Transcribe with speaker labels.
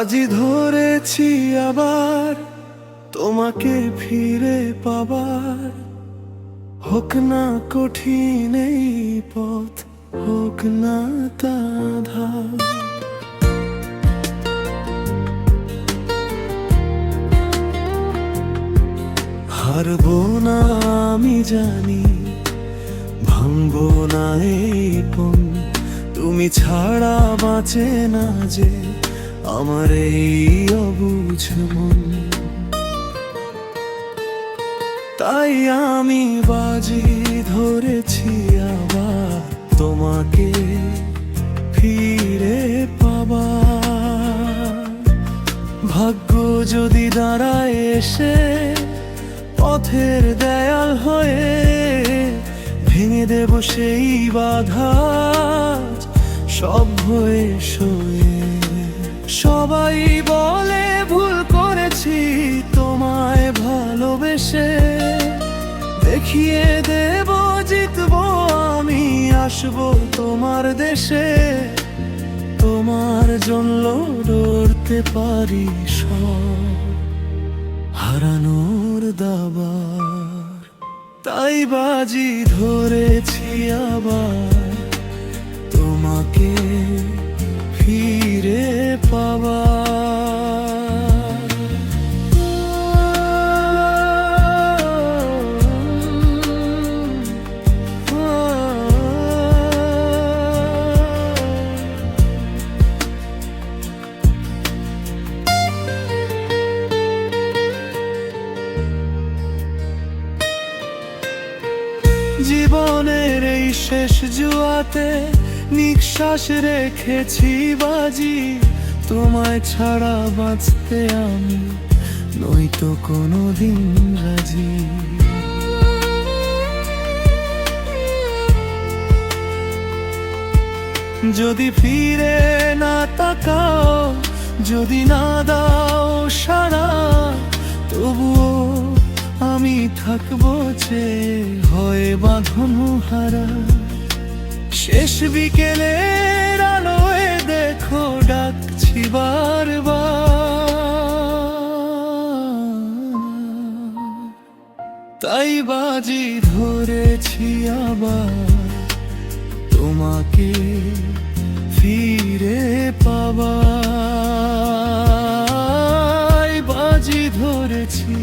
Speaker 1: বাজি ধরেছি আবার তোমাকে ফিরে পাবার, হোক না কঠিন এই পথ, হোক না তাধা। হারবো না আমি জানি, ভাঙবো না এই পণ, তুমি ছাড়া বাঁচে না যে আমার এই অবুঝ মন। তাই আমি বাজি ধরেছি আবার তোমাকে ফিরে পাবার। ভাগ্য যদি দাঁড়ায় এসে পথের দেয়াল হয়ে, ভেঙে দেব সেই বাধা সব হয়ে সয়ে। সবাই বলে ভুল করেছি তোমায় ভালোবেসে, দেখিয়ে দেব জিতবো আমি, আসবো তোমার দেশে। তোমার জন্য লড়তে পারি সব, হারানোর দাবার। তাই বাজি ধরেছি আবার তোমাকে ফিরে পাবার। জীবনের এই শেষ জুয়াতে নিঃশ্বাস রেখেছি বাজি, তোমায় ছাড়া বাঁচতে আমি নয়তো কোনোদিন রাজি। যদি ফিরে না তাকাও, যদি না দাও সাড়া, তবুও আমি থাকবো যে হয় বাঁধন হারা। শেষ বিকেলের আলোয় দেখো ডাকছি বারবার। তাই বাজি ধরেছি আবার তোমাকে ফিরে পাবার। বাজি ধরেছি